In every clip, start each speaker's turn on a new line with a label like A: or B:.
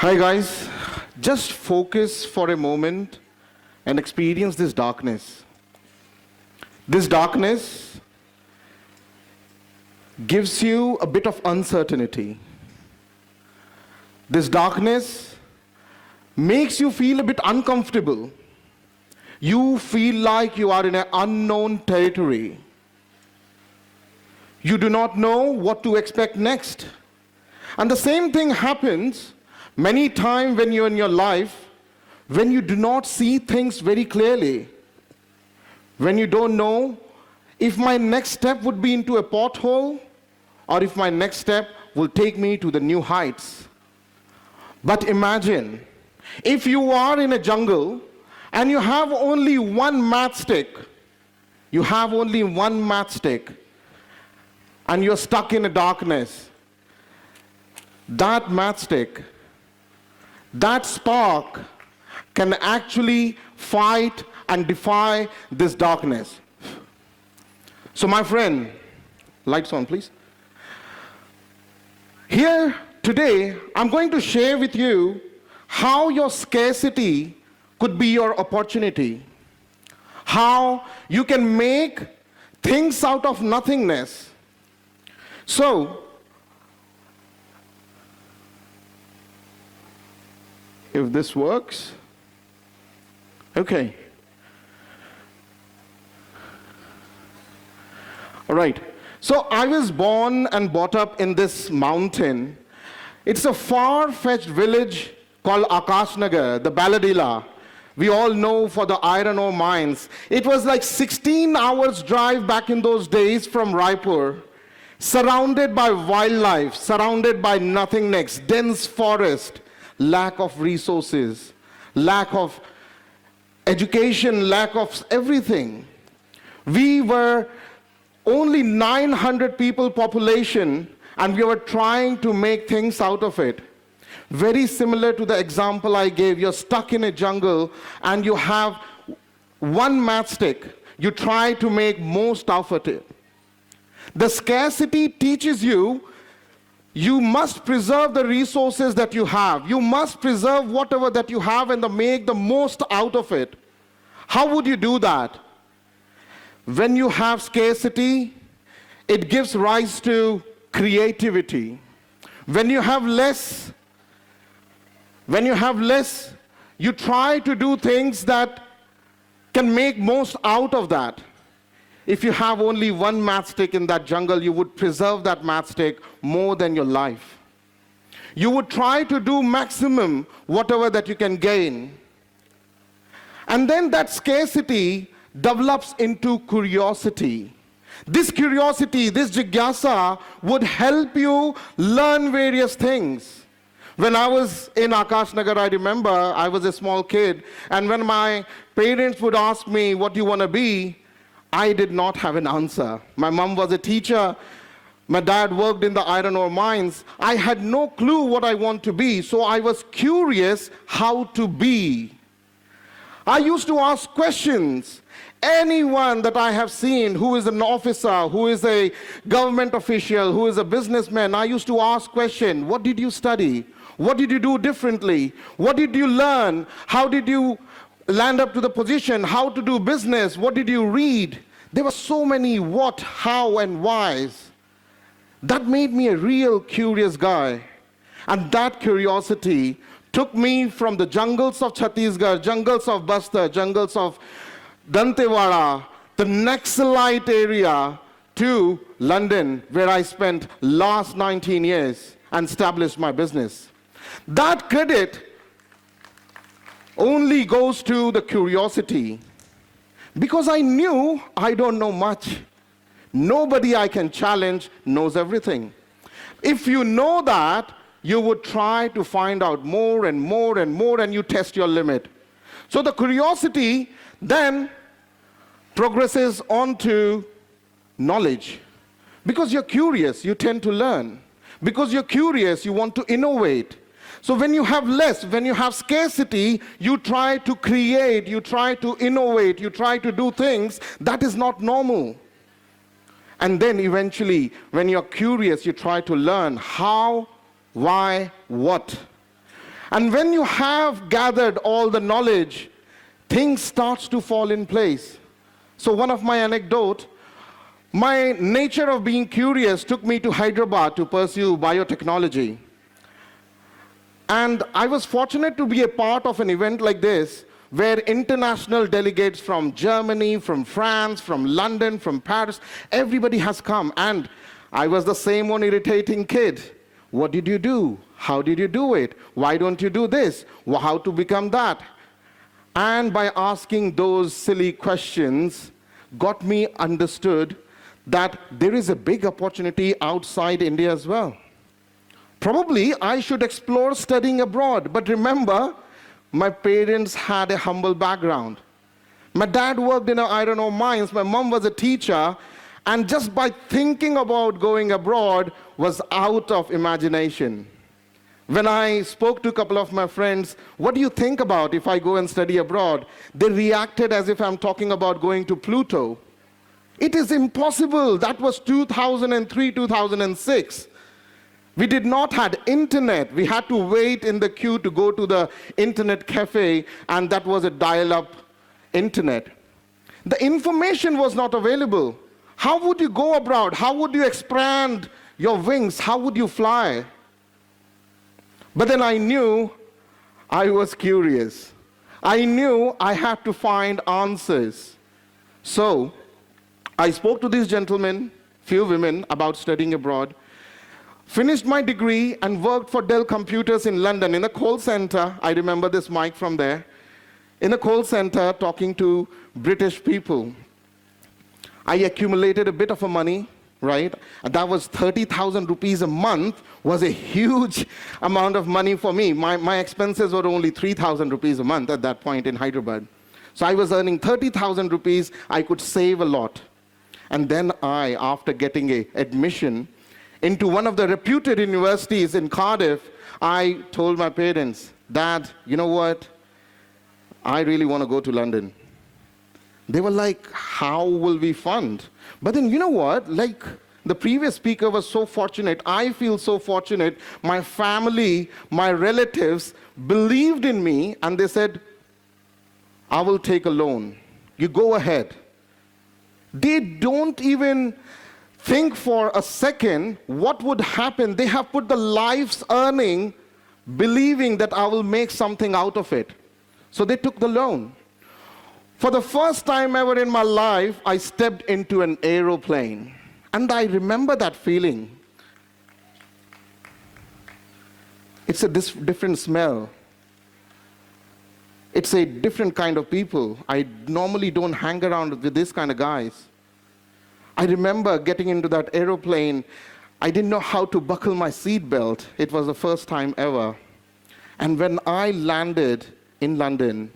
A: Hi guys, just focus for a moment and experience this darkness. This darkness gives you a bit of uncertainty. This darkness makes you feel a bit uncomfortable. You feel like you are in an unknown territory. You do not know what to expect next. And the same thing happens many times when you're in your life, when you do not see things very clearly, when you don't know if my next step would be into a pothole or if my next step will take me to the new heights. But imagine if you are in a jungle and you have only one matchstick, and you're stuck in a darkness. That matchstick, that spark can actually fight and defy this darkness. So my friend, lights on please. Here today, I'm going to share with you how your scarcity could be your opportunity. How you can make things out of nothingness. So, if this works, okay. All right. So I was born and brought up in this mountain. It's a far-fetched village called Akashnagar, the Baladila. We all know for the iron ore mines. It was like 16 hours drive back in those days from Raipur, surrounded by wildlife, surrounded by nothingness, dense forest, lack of resources, lack of education, lack of everything. We were only 900 people population, and we were trying to make things out of it. Very similar to the example I gave. You're stuck in a jungle and you have one matchstick. You try to make most out of it. The scarcity teaches you must preserve the resources that you have. You must preserve whatever that you have and make the most out of it. How would you do that? When you have scarcity, it gives rise to creativity. When you have less, you try to do things that can make most out of that. If you have only one matchstick in that jungle, you would preserve that matchstick more than your life. You would try to do maximum whatever that you can gain. And then that scarcity develops into curiosity. This curiosity, this jigyasa would help you learn various things. When I was in Akashnagar, I remember I was a small kid, and when my parents would ask me, what do you want to be? I did not have an answer. My mom was a teacher. My dad worked in the iron ore mines. I had no clue what I want to be, so I was curious how to be. I used to ask questions. Anyone that I have seen who is an officer, who is a government official, who is a businessman, I used to ask questions. What did you study? What did you do differently? What did you learn? How did you land up to the position? How to do business? What did you read? There were so many what, how, and whys. That made me a real curious guy. And that curiosity took me from the jungles of Chhattisgarh, jungles of Bastar, jungles of Dantewada, the Naxalite area, to London, where I spent last 19 years and established my business. That credit only goes to the curiosity, because I knew I don't know much. Nobody I can challenge knows everything. If you know that, you would try to find out more and more and more, and you test your limit. So the curiosity then progresses on to knowledge. Because you're curious, you tend to learn. Because you're curious, you want to innovate. So when you have less, when you have scarcity, you try to create, you try to innovate, you try to do things that is not normal. And then eventually, when you're curious, you try to learn how, why, what. And when you have gathered all the knowledge, things starts to fall in place. So one of my anecdote, my nature of being curious took me to Hyderabad to pursue biotechnology. And I was fortunate to be a part of an event like this, where international delegates from Germany, from France, from London, from Paris, everybody has come. And I was the same one irritating kid. What did you do? How did you do it? Why don't you do this? How to become that? And by asking those silly questions, got me understood that there is a big opportunity outside India as well. Probably I should explore studying abroad, but remember, my parents had a humble background. My dad worked in iron ore mines, my mom was a teacher, and just by thinking about going abroad was out of imagination. When I spoke to a couple of my friends, what do you think about if I go and study abroad? They reacted as if I'm talking about going to Pluto. It is impossible. That was 2003, 2006. We did not have internet. We had to wait in the queue to go to the internet cafe, and that was a dial-up internet. The information was not available. How would you go abroad? How would you expand your wings? How would you fly? But then I knew I was curious. I knew I had to find answers. So I spoke to these gentlemen, few women, about studying abroad, finished my degree and worked for Dell Computers in London in a call center. I remember this mic from there. In a call center talking to British people. I accumulated a bit of money, right? And that was 30,000 rupees a month, was a huge amount of money for me. My expenses were only 3,000 rupees a month at that point in Hyderabad. So I was earning 30,000 rupees, I could save a lot. And then after getting an admission into one of the reputed universities in Cardiff, I told my parents, Dad, you know what? I really want to go to London. They were like, how will we fund? But then you know what? Like the previous speaker was so fortunate. I feel so fortunate. My family, my relatives believed in me and they said, I will take a loan. You go ahead. They don't even think for a second what would happen. They have put the life's earning believing that I will make something out of it. So they took the loan. For the first time ever in my life, I stepped into an aeroplane. And I remember that feeling. It's a different smell. It's a different kind of people. I normally don't hang around with this kind of guys. I remember getting into that aeroplane. I didn't know how to buckle my seatbelt. It was the first time ever. And when I landed in London,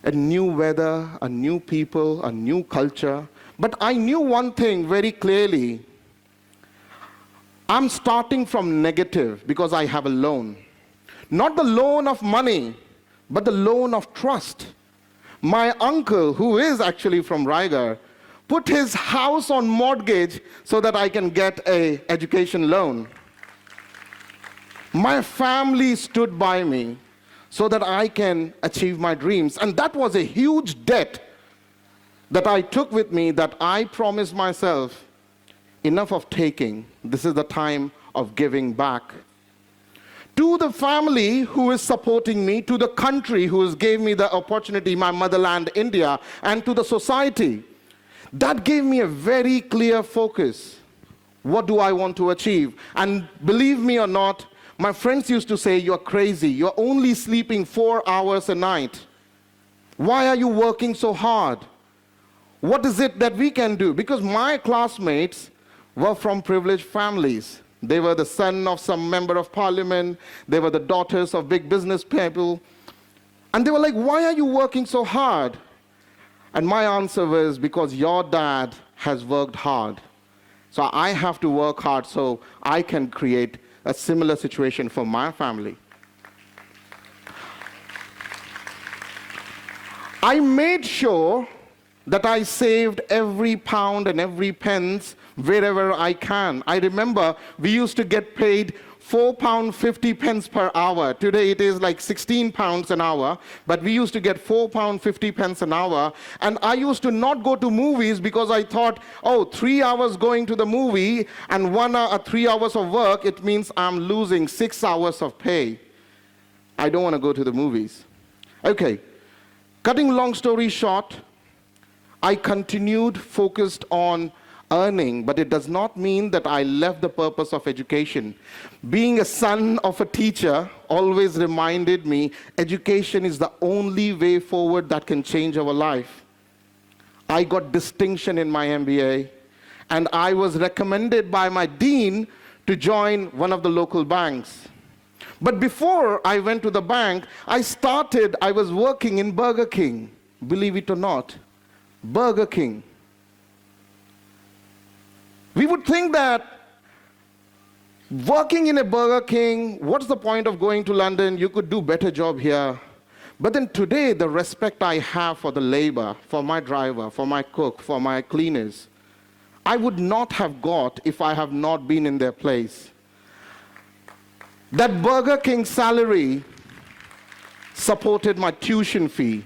A: a new weather, a new people, a new culture. But I knew one thing very clearly. I'm starting from negative because I have a loan. Not the loan of money, but the loan of trust. My uncle, who is actually from Raigarh, put his house on mortgage so that I can get an education loan. My family stood by me so that I can achieve my dreams. And that was a huge debt that I took with me, that I promised myself, enough of taking. This is the time of giving back. To the family who is supporting me, to the country who has gave me the opportunity, my motherland, India, and to the society. That gave me a very clear focus. What do I want to achieve? And believe me or not, my friends used to say, you're crazy. You're only sleeping 4 hours a night. Why are you working so hard? What is it that we can do? Because my classmates were from privileged families. They were the son of some member of parliament. They were the daughters of big business people. And they were like, why are you working so hard? And my answer was, because your dad has worked hard. So I have to work hard so I can create a similar situation for my family. I made sure that I saved every pound and every pence wherever I can. I remember we used to get paid £4.50 per hour. Today it is like £16 an hour, but we used to get £4.50 an hour. And I used to not go to movies because I thought, oh, 3 hours going to the movie and 1 hour, 3 hours of work, it means I'm losing 6 hours of pay. I don't want to go to the movies. Okay, cutting long story short, I continued focused on earning, but it does not mean that I left the purpose of education. Being a son of a teacher always reminded me education is the only way forward that can change our life. I got distinction in my MBA, and I was recommended by my dean to join one of the local banks. But before I went to the bank, I was working in Burger King, believe it or not. Burger King. We would think that working in a Burger King, what's the point of going to London? You could do better job here. But then today, the respect I have for the labor, for my driver, for my cook, for my cleaners, I would not have got if I have not been in their place. That Burger King salary supported my tuition fee,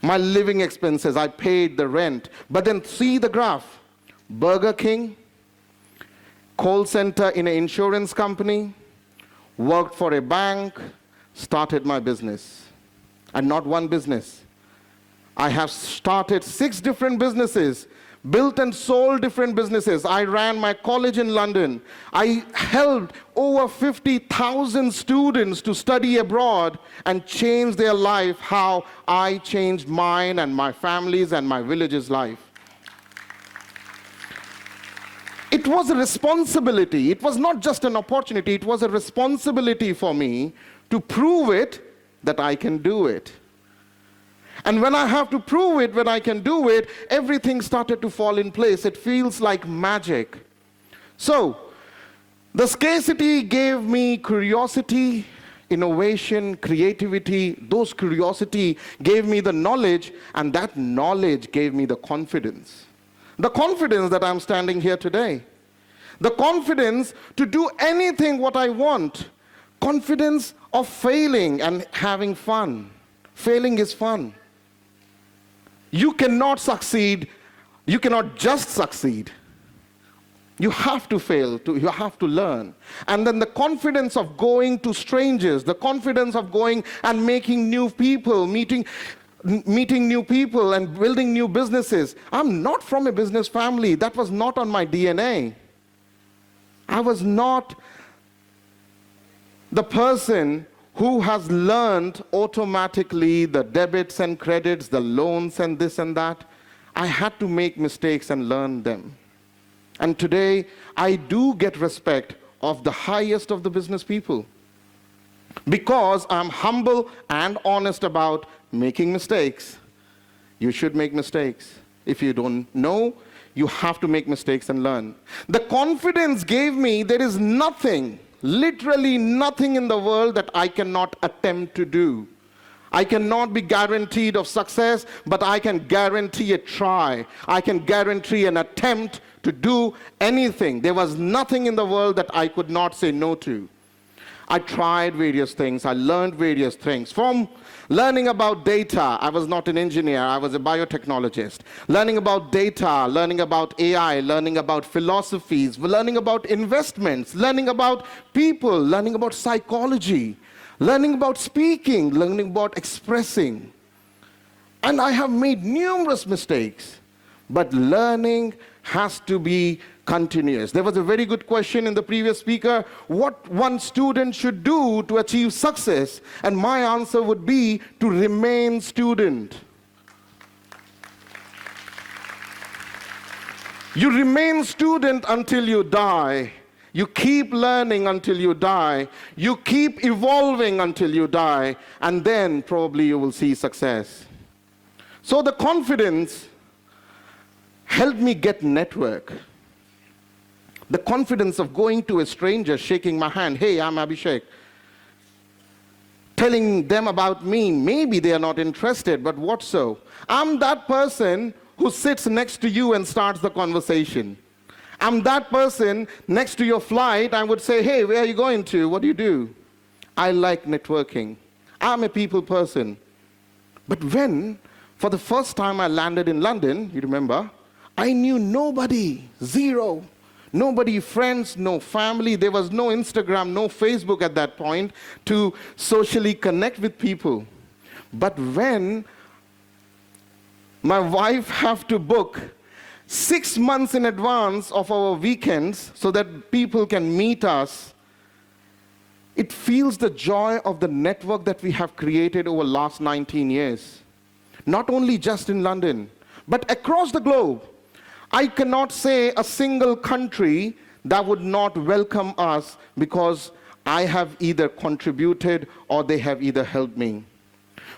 A: my living expenses, I paid the rent. But then see the graph. Burger King, call center in an insurance company, worked for a bank, started my business. And not one business. I have started 6 different businesses, built and sold different businesses. I ran my college in London. I helped over 50,000 students to study abroad and change their life how I changed mine and my family's and my village's life. It was a responsibility. It was not just an opportunity. It was a responsibility for me to prove it that I can do it. And when I have to prove it, when I can do it, everything started to fall in place. It feels like magic. So, the scarcity gave me curiosity, innovation, creativity. Those curiosity gave me the knowledge, and that knowledge gave me the confidence. The confidence that I'm standing here today. The confidence to do anything what I want. Confidence of failing and having fun. Failing is fun. You cannot succeed. You cannot just succeed. You have to fail, you have to learn. And then the confidence of going to strangers, the confidence of going and making new people, meeting new people and building new businesses. I'm not from a business family. That was not on my DNA. I was not the person who has learned automatically the debits and credits, the loans and this and that. I had to make mistakes and learn them. And today, I do get respect of the highest of the business people because I'm humble and honest about making mistakes. You should make mistakes. If you don't know, you have to make mistakes and learn. The confidence gave me there is nothing, literally nothing in the world that I cannot attempt to do. I cannot be guaranteed of success, but I can guarantee a try. I can guarantee an attempt to do anything. There was nothing in the world that I could not say no to. I tried various things. I learned various things. From learning about data, I was not an engineer, I was a biotechnologist. Learning about data, learning about AI, learning about philosophies, learning about investments, learning about people, learning about psychology, learning about speaking, learning about expressing. And I have made numerous mistakes, but learning has to be continuous. There was a very good question in the previous speaker, what one student should do to achieve success? And my answer would be to remain student. You remain student until you die. You keep learning until you die. You keep evolving until you die. And then probably you will see success. So the confidence helped me get network. The confidence of going to a stranger, shaking my hand, hey, I'm Abhishek. Telling them about me, maybe they are not interested, but what so? I'm that person who sits next to you and starts the conversation. I'm that person next to your flight. I would say, hey, where are you going to? What do you do? I like networking. I'm a people person. But when, for the first time I landed in London, you remember, I knew nobody, zero. Nobody, friends, no family. There was no Instagram, no Facebook at that point to socially connect with people. But when my wife have to book 6 months in advance of our weekends so that people can meet us, it feels the joy of the network that we have created over the last 19 years. Not only just in London, but across the globe. I cannot say a single country that would not welcome us because I have either contributed or they have either helped me.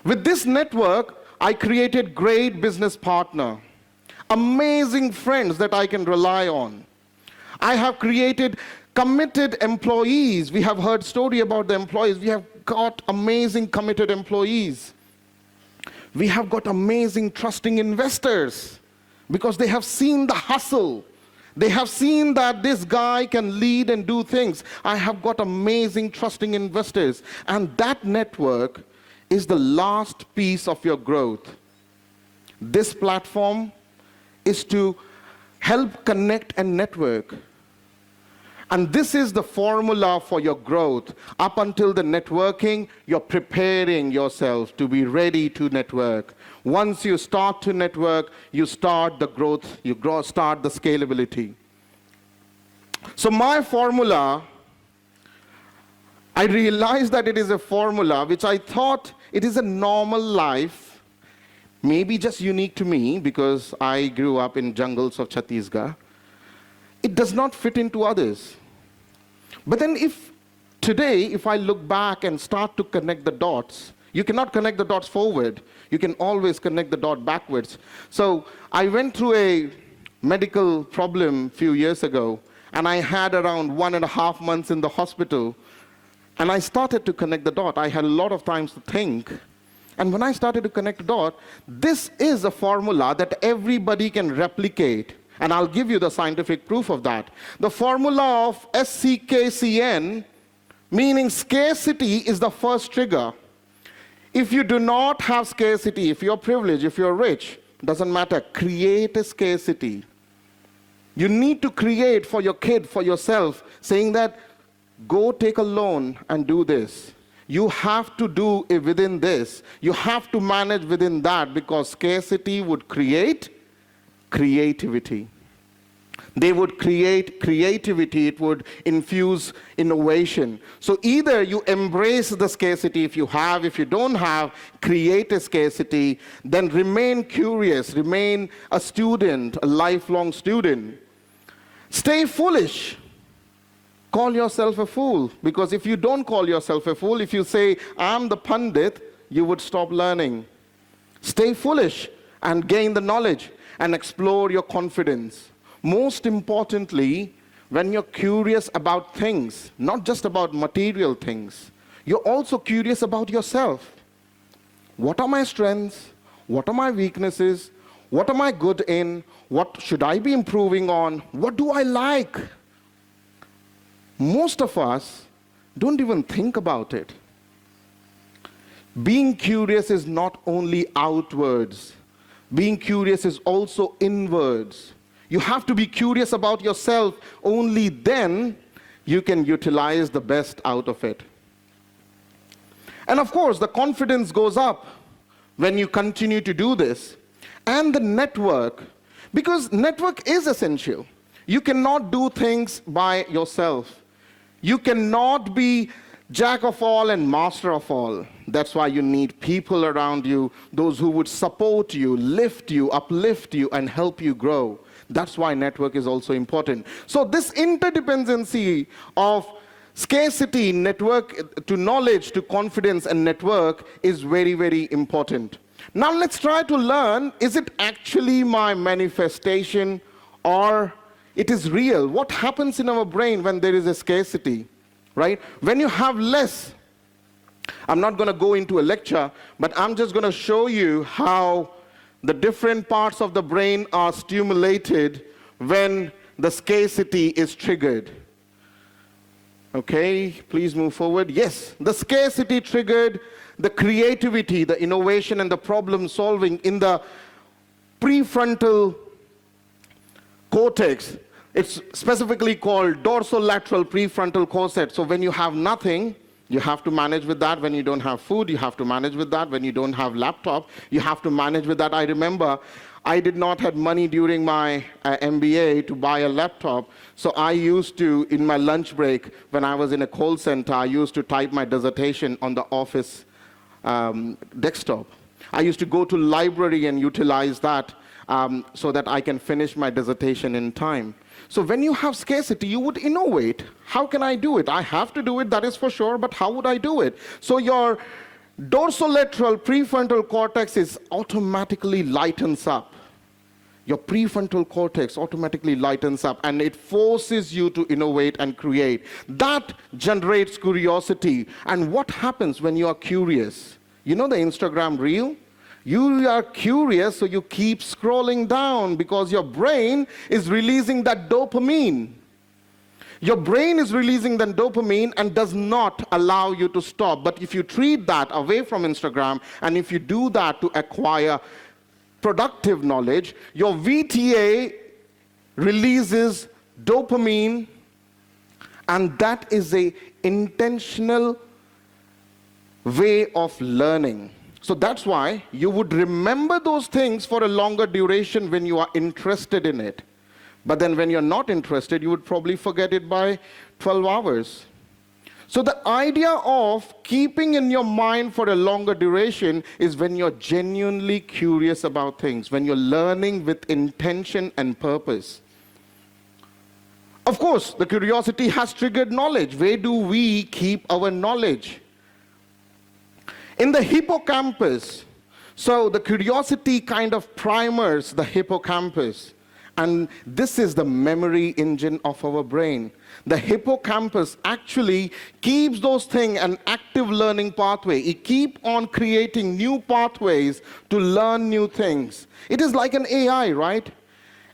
A: With this network, I created great business partner, amazing friends that I can rely on. I have created committed employees. We have heard story about the employees. We have got amazing committed employees. We have got amazing trusting investors because they have seen the hustle. They have seen that this guy can lead and do things. I have got amazing trusting investors. And that network is the last piece of your growth. This platform is to help connect and network. And this is the formula for your growth. Up until the networking, you're preparing yourself to be ready to network. Once you start to network, you start the growth, start the scalability. So my formula, I realized that it is a formula which I thought it is a normal life, maybe just unique to me because I grew up in jungles of Chhattisgarh. It does not fit into others. But then if I look back and start to connect the dots, you cannot connect the dots forward. You can always connect the dot backwards. So I went through a medical problem a few years ago, and I had around 1.5 months in the hospital. And I started to connect the dot. I had a lot of times to think. And when I started to connect the dot, this is a formula that everybody can replicate. And I'll give you the scientific proof of that. The formula of SCKCN, meaning scarcity, is the first trigger. If you do not have scarcity, if you're privileged, if you're rich, doesn't matter, create a scarcity. You need to create for your kid, for yourself, saying that, go take a loan and do this. You have to do it within this. You have to manage within that because scarcity would create creativity. They would create creativity. It would infuse innovation. So either you embrace the scarcity if you have, if you don't have, create a scarcity, then remain curious, remain a student, a lifelong student. Stay foolish. Call yourself a fool. Because if you don't call yourself a fool, if you say, I'm the Pandit, you would stop learning. Stay foolish and gain the knowledge and explore your confidence. Most importantly, when you're curious about things, not just about material things, you're also curious about yourself. What are my strengths? What are my weaknesses? What am I good in? What should I be improving on? What do I like? Most of us don't even think about it. Being curious is not only outwards. Being curious is also inwards. You have to be curious about yourself. Only then you can utilize the best out of it. And of course, the confidence goes up when you continue to do this. And the network, because network is essential. You cannot do things by yourself. You cannot be jack of all and master of all. That's why you need people around you, those who would support you, lift you, uplift you, and help you grow. That's why network is also important. So this interdependency of scarcity, network to knowledge, to confidence and network is very, very important. Now let's try to learn, is it actually my manifestation or it is real? What happens in our brain when there is a scarcity, right? When you have less, I'm not going to go into a lecture, but I'm just going to show you how the different parts of the brain are stimulated when the scarcity is triggered. Okay, please move forward. Yes, the scarcity triggered the creativity, the innovation, and the problem solving in the prefrontal cortex. It's specifically called dorsolateral prefrontal cortex. So when you have nothing, you have to manage with that. When you don't have food, you have to manage with that. When you don't have laptop, you have to manage with that. I remember I did not have money during my MBA to buy a laptop. So I used to, in my lunch break, when I was in a call center, I used to type my dissertation on the office desktop. I used to go to library and utilize that so that I can finish my dissertation in time. So when you have scarcity, you would innovate. How can I do it? I have to do it, that is for sure, but how would I do it? So your dorsolateral prefrontal cortex is automatically lightens up. Your prefrontal cortex automatically lightens up, and it forces you to innovate and create. That generates curiosity. And what happens when you are curious? You know the Instagram reel? You are curious, so you keep scrolling down because your brain is releasing that dopamine. Your brain is releasing that dopamine and does not allow you to stop. But if you treat that away from Instagram, and if you do that to acquire productive knowledge, your VTA releases dopamine, and that is an intentional way of learning. So that's why you would remember those things for a longer duration when you are interested in it. But then when you're not interested, you would probably forget it by 12 hours. So the idea of keeping in your mind for a longer duration is when you're genuinely curious about things, when you're learning with intention and purpose. Of course, the curiosity has triggered knowledge. Where do we keep our knowledge? In the hippocampus. So the curiosity kind of primers the hippocampus. And this is the memory engine of our brain. The hippocampus actually keeps those things an active learning pathway. It keeps on creating new pathways to learn new things. It is like an AI, right?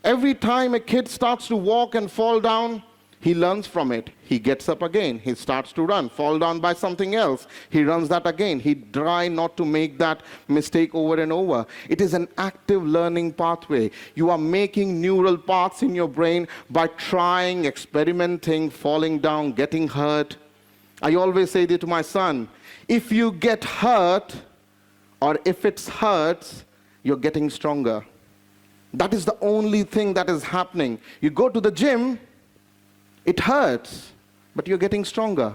A: Every time a kid starts to walk and fall down, he learns from it. He gets up again. He starts to run, fall down by something else. He runs that again. He tries not to make that mistake over and over. It is an active learning pathway. You are making neural paths in your brain by trying, experimenting, falling down, getting hurt. I always say this to my son, if you get hurt, or if it hurts, you're getting stronger. That is the only thing that is happening. You go to the gym, it hurts, but you're getting stronger.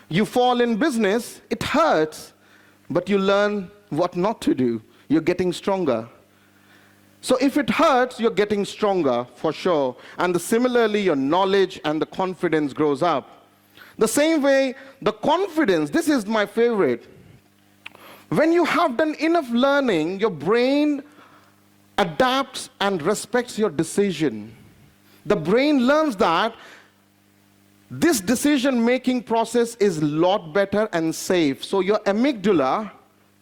A: You fall in business, it hurts, but you learn what not to do. You're getting stronger. So if it hurts, you're getting stronger, for sure. And similarly, your knowledge and the confidence grows up. The same way, the confidence, this is my favorite. When you have done enough learning, your brain adapts and respects your decision. The brain learns that this decision-making process is a lot better and safe. So your amygdala,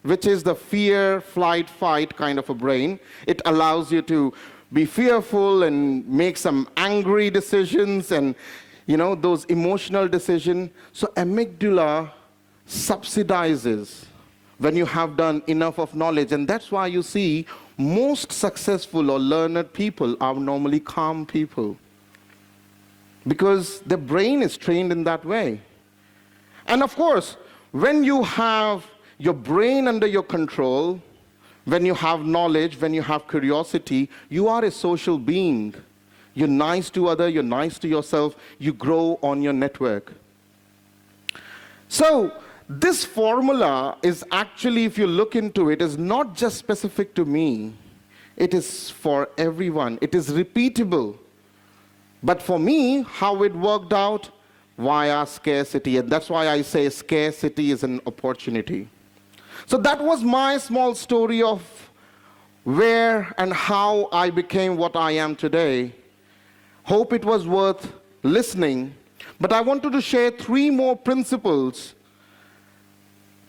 A: which is the fear, flight, fight kind of a brain, it allows you to be fearful and make some angry decisions and, you know, those emotional decisions. So amygdala subsidizes when you have done enough of knowledge. And that's why you see most successful or learned people are normally calm people, because the brain is trained in that way. And of course, when you have your brain under your control, when you have knowledge, when you have curiosity, you are a social being. You're nice to others, you're nice to yourself, you grow on your network. So this formula is actually, if you look into it, is not just specific to me. It is for everyone. It is repeatable. But for me, how it worked out, via scarcity. And that's why I say scarcity is an opportunity. So that was my small story of where and how I became what I am today. Hope it was worth listening. But I wanted to share 3 more principles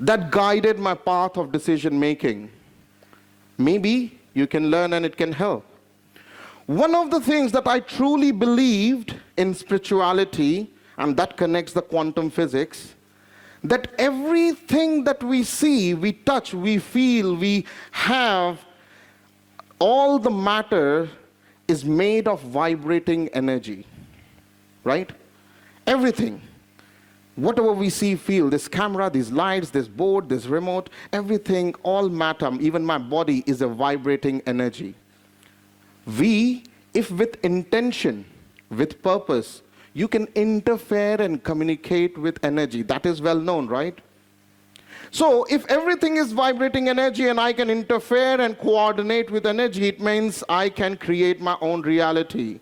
A: that guided my path of decision making. Maybe you can learn and it can help. One of the things that I truly believed in spirituality, and that connects the quantum physics, that everything that we see, we touch, we feel, we have, all the matter is made of vibrating energy, right? Everything. Whatever we see, feel, this camera, these lights, this board, this remote, everything, all matter, even my body is a vibrating energy. We, if with intention, with purpose, you can interfere and communicate with energy. That is well known, right? So if everything is vibrating energy and I can interfere and coordinate with energy, it means I can create my own reality.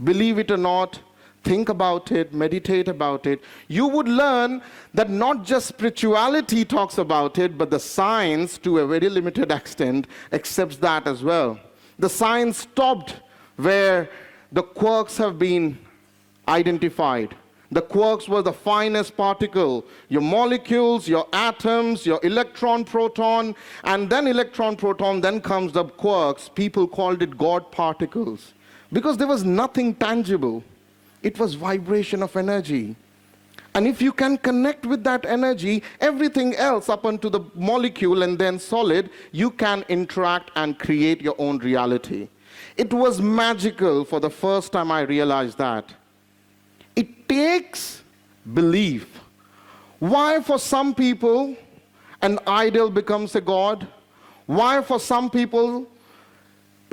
A: Believe it or not, think about it, meditate about it. You would learn that not just spirituality talks about it, but the science, to a very limited extent, accepts that as well. The science stopped where the quarks have been identified. The quarks were the finest particle, your molecules, your atoms, your electron, proton, and then electron, proton, then comes the quarks. People called it God particles because there was nothing tangible. It was vibration of energy. And if you can connect with that energy, everything else up unto the molecule and then solid, you can interact and create your own reality. It was magical for the first time I realized that. It takes belief. Why for some people an idol becomes a god? Why for some people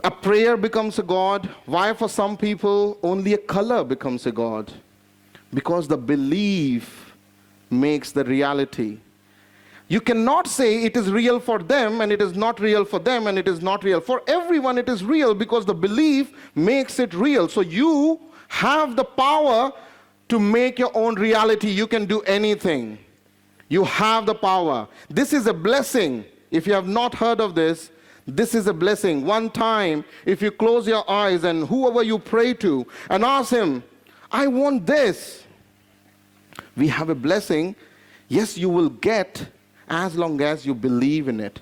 A: a prayer becomes a god? Why for some people only a color becomes a god? Because the belief makes the reality. You cannot say it is real for them and it is not real for them and it is not real. For everyone it is real because the belief makes it real. So you have the power to make your own reality. You can do anything. You have the power. This is a blessing. If you have not heard of this, this is a blessing. One time, if you close your eyes and whoever you pray to and ask him, I want this, we have a blessing. Yes, you will get as long as you believe in it.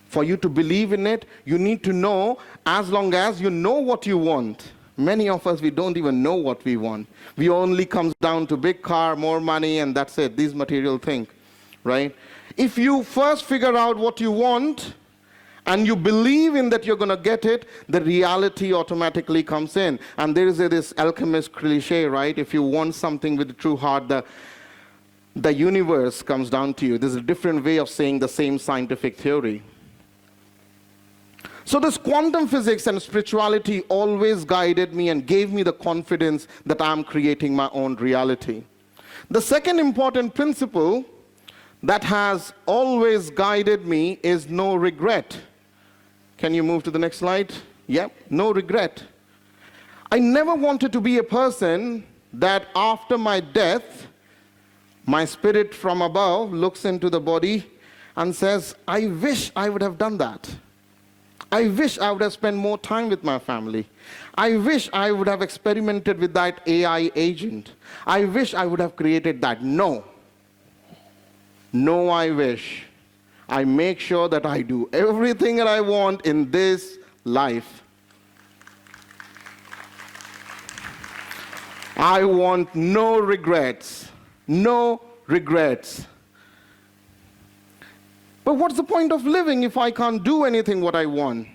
A: For you to believe in it, you need to know as long as you know what you want. Many of us, we don't even know what we want. We only comes down to big car, more money, and that's it, these material things, right? If you first figure out what you want, and you believe in that you're going to get it, the reality automatically comes in. And there is this alchemist cliche, right? If you want something with a true heart, the universe comes down to you. There's a different way of saying the same scientific theory. So this quantum physics and spirituality always guided me and gave me the confidence that I'm creating my own reality. The second important principle that has always guided me is no regret. Can you move to the next slide? Yep, no regret. I never wanted to be a person that after my death, my spirit from above looks into the body and says, I wish I would have done that. I wish I would have spent more time with my family. I wish I would have experimented with that AI agent. I wish I would have created that. No. No, I wish. I make sure that I do everything that I want in this life. I want no regrets. No regrets. But what's the point of living if I can't do anything what I want?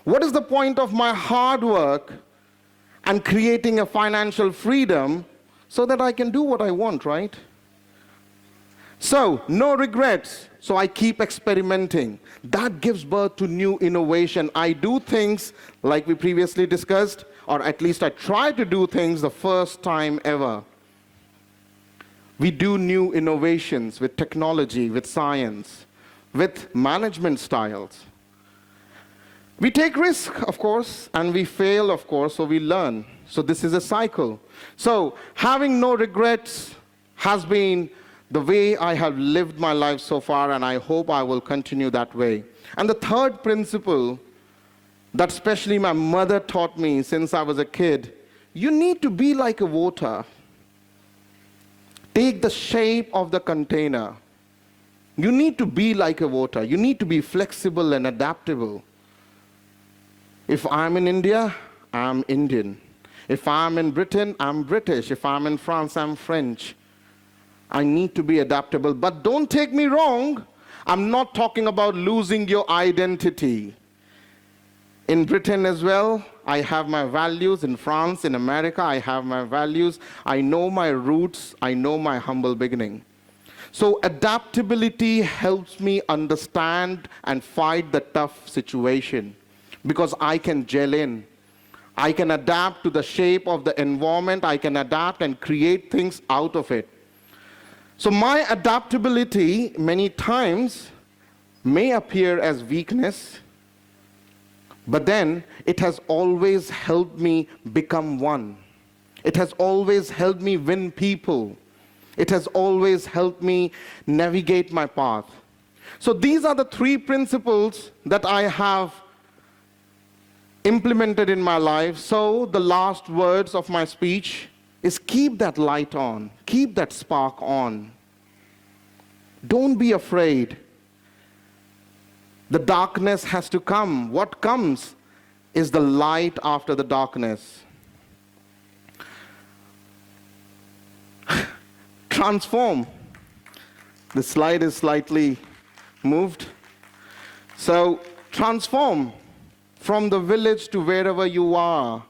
A: What is the point of my hard work and creating a financial freedom so that I can do what I want, right? So, no regrets. So I keep experimenting. That gives birth to new innovation. I do things like we previously discussed, or at least I try to do things the first time ever. We do new innovations with technology, with science, with management styles. We take risk, of course, and we fail, of course, so we learn. So this is a cycle. So having no regrets has been the way I have lived my life so far, and I hope I will continue that way. And the third principle that especially my mother taught me since I was a kid, you need to be like a water. Take the shape of the container. You need to be like a water. You need to be flexible and adaptable. If I'm in India, I'm Indian. If I'm in Britain, I'm British. If I'm in France, I'm French. I need to be adaptable. But don't take me wrong. I'm not talking about losing your identity. In Britain as well, I have my values. In France, in America, I have my values. I know my roots. I know my humble beginning. So adaptability helps me understand and fight the tough situation because I can gel in. I can adapt to the shape of the environment. I can adapt and create things out of it. So my adaptability many times may appear as weakness, but then it has always helped me become one. It has always helped me win people. It has always helped me navigate my path. So these are the three principles that I have implemented in my life. So the last words of my speech is keep that light on, keep that spark on. Don't be afraid. The darkness has to come. What comes is the light after the darkness. Transform. The slide is slightly moved. So transform from the village to wherever you are,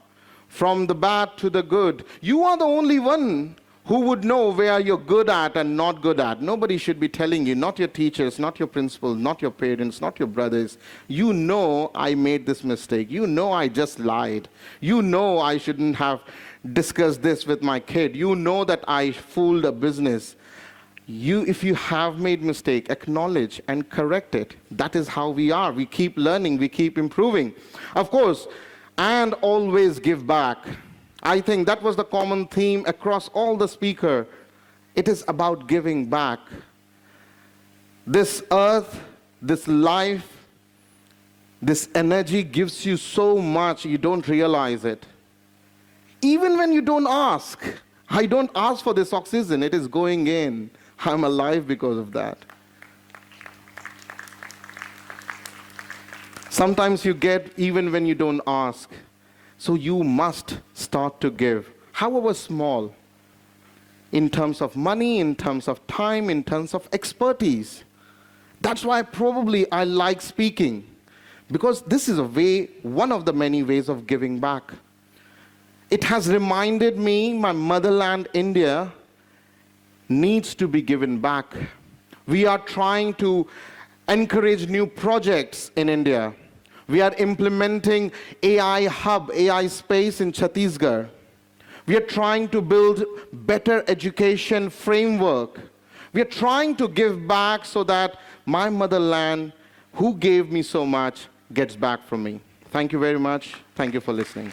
A: from the bad to the good. You are the only one who would know where you're good at and not good at. Nobody should be telling you, not your teachers, not your principal, not your parents, not your brothers. You know I made this mistake. You know I just lied. You know I shouldn't have discussed this with my kid. You know that I fooled a business. If you have made mistake, acknowledge and correct it. That is how we are. We keep learning, we keep improving. Of course, and always give back. I think that was the common theme across all the speakers. It is about giving back. This earth, this life, this energy gives you so much you don't realize it. Even when you don't ask. I don't ask for this oxygen, it is going in. I'm alive because of that. Sometimes you get even when you don't ask. So you must start to give, however small, in terms of money, in terms of time, in terms of expertise. That's why probably I like speaking, because this is a way, one of the many ways of giving back. It has reminded me my motherland, India, needs to be given back. We are trying to encourage new projects in India. We are implementing AI hub, AI space in Chhattisgarh. We are trying to build better education framework. We are trying to give back so that my motherland, who gave me so much, gets back from me. Thank you very much. Thank you for listening.